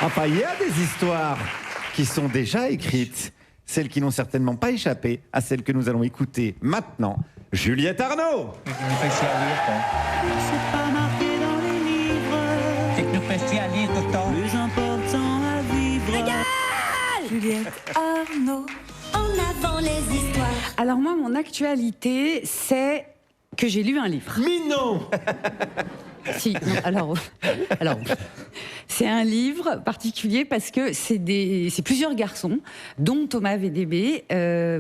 Enfin, il y a des histoires qui sont déjà écrites, celles qui n'ont certainement pas échappé à celles que nous allons écouter maintenant. Juliette Arnaud. C'est pas marqué dans les livres. C'est que nous spécialistes autant. Plus important à vivre. Juliette Arnaud. En avant les histoires. Alors moi, mon actualité, c'est que j'ai lu un livre. Mais non. Si, non, alors, c'est un livre particulier parce que c'est plusieurs garçons, dont Thomas VDB,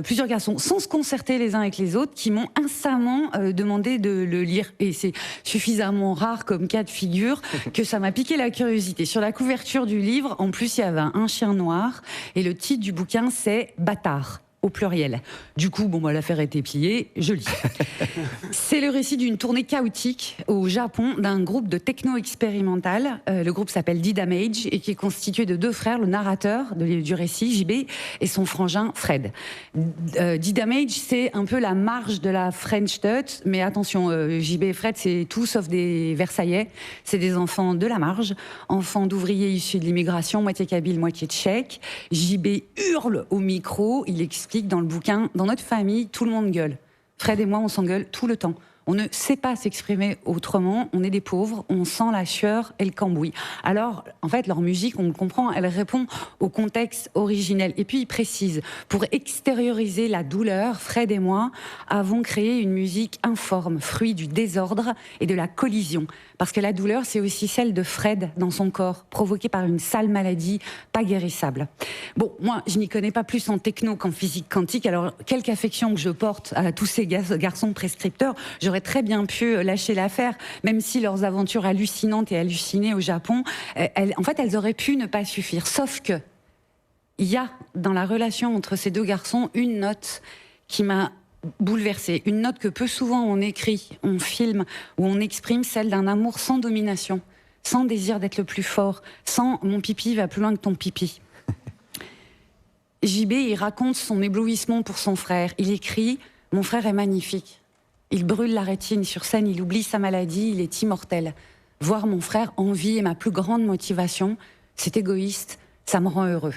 plusieurs garçons sans se concerter les uns avec les autres, qui m'ont instamment demandé de le lire. Et c'est suffisamment rare comme cas de figure que ça m'a piqué la curiosité. Sur la couverture du livre, en plus, il y avait un chien noir et le titre du bouquin, c'est « Bâtard ». Au pluriel. Du coup, l'affaire était pliée, je lis. C'est le récit d'une tournée chaotique au Japon d'un groupe de techno expérimental. Le groupe s'appelle D-Damage et qui est constitué de deux frères, le narrateur du récit, JB, et son frangin, Fred. D-Damage, c'est un peu la marge de la French Touch, mais attention, JB et Fred, c'est tout sauf des Versaillais. C'est des enfants de la marge, enfants d'ouvriers issus de l'immigration, moitié kabyle, moitié tchèque. JB hurle au micro, il explique dans le bouquin, dans notre famille, tout le monde gueule. Fred et moi, on s'engueule tout le temps. On ne sait pas s'exprimer autrement, on est des pauvres, on sent la sueur et le cambouis. Alors, en fait, leur musique, on le comprend, elle répond au contexte originel. Et puis, il précise, pour extérioriser la douleur, Fred et moi avons créé une musique informe, fruit du désordre et de la collision. Parce que la douleur, c'est aussi celle de Fred dans son corps, provoquée par une sale maladie pas guérissable. Bon, moi, je n'y connais pas plus en techno qu'en physique quantique, alors quelque affection que je porte à tous ces garçons prescripteurs, j'aurais très bien pu lâcher l'affaire, même si leurs aventures hallucinantes et hallucinées au Japon, elles auraient pu ne pas suffire. Sauf que, il y a dans la relation entre ces deux garçons une note qui m'a bouleversée. Une note que peu souvent on écrit, on filme ou on exprime, celle d'un amour sans domination, sans désir d'être le plus fort, sans « mon pipi va plus loin que ton pipi ». JB, il raconte son éblouissement pour son frère. Il écrit « Mon frère est magnifique. Il brûle la rétine sur scène, il oublie sa maladie, il est immortel. Voir mon frère en vie est ma plus grande motivation. C'est égoïste, ça me rend heureux. »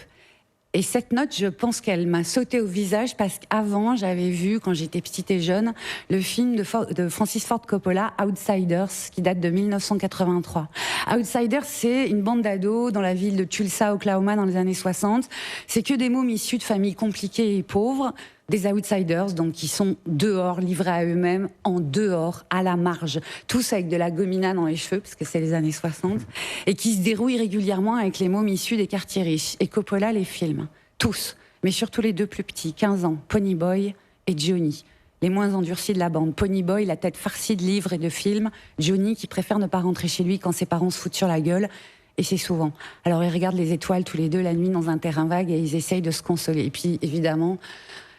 Et cette note, je pense qu'elle m'a sauté au visage parce qu'avant, j'avais vu, quand j'étais petite et jeune, le film de Francis Ford Coppola, Outsiders, qui date de 1983. Outsiders, c'est une bande d'ados dans la ville de Tulsa, Oklahoma, dans les années 60. C'est que des mômes issus de familles compliquées et pauvres, des outsiders, donc qui sont dehors, livrés à eux-mêmes, en dehors, à la marge, tous avec de la gomina dans les cheveux, parce que c'est les années 60, et qui se dérouillent régulièrement avec les mômes issus des quartiers riches. Et Coppola les filme, tous, mais surtout les deux plus petits, 15 ans, Ponyboy et Johnny, les moins endurcis de la bande. Ponyboy, la tête farcie de livres et de films, Johnny qui préfère ne pas rentrer chez lui quand ses parents se foutent sur la gueule, et c'est souvent. Alors ils regardent les étoiles tous les deux la nuit dans un terrain vague et ils essayent de se consoler. Et puis évidemment,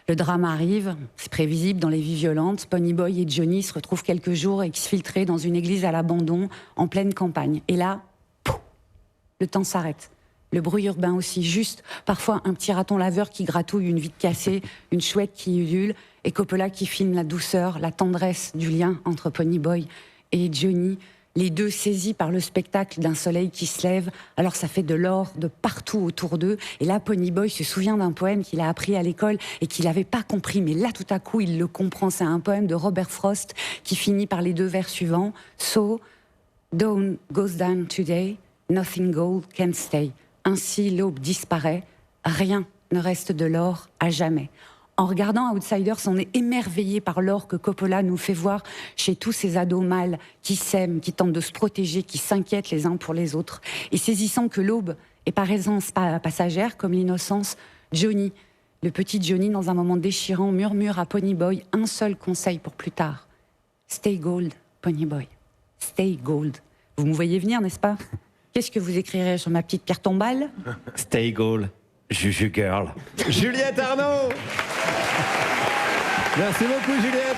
le drame arrive, c'est prévisible dans les vies violentes. Ponyboy et Johnny se retrouvent quelques jours exfiltrés dans une église à l'abandon, en pleine campagne. Et là, pouf, le temps s'arrête. Le bruit urbain aussi, juste parfois un petit raton laveur qui gratouille une vitre cassée, une chouette qui ulule, et Coppola qui filme la douceur, la tendresse du lien entre Ponyboy et Johnny. Les deux saisis par le spectacle d'un soleil qui se lève, alors ça fait de l'or de partout autour d'eux. Et là, Ponyboy se souvient d'un poème qu'il a appris à l'école et qu'il n'avait pas compris. Mais là, tout à coup, il le comprend. C'est un poème de Robert Frost qui finit par les deux vers suivants. So, dawn goes down today, nothing gold can stay. Ainsi, l'aube disparaît, rien ne reste de l'or à jamais. En regardant Outsiders, on est émerveillé par l'or que Coppola nous fait voir chez tous ces ados mâles qui s'aiment, qui tentent de se protéger, qui s'inquiètent les uns pour les autres. Et saisissant que l'aube est par essence passagère, comme l'innocence, Johnny, le petit Johnny, dans un moment déchirant, murmure à Ponyboy un seul conseil pour plus tard. Stay gold, Ponyboy. Stay gold. Vous me voyez venir, n'est-ce pas? Qu'est-ce que vous écrirez sur ma petite carte en balle? Stay gold, Juju girl. Juliette Arnaud. Merci beaucoup Juliette.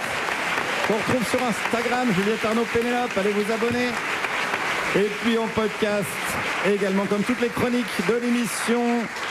On retrouve sur Instagram Juliette Arnaud Pénélope, allez vous abonner. Et puis en podcast également, comme toutes les chroniques de l'émission,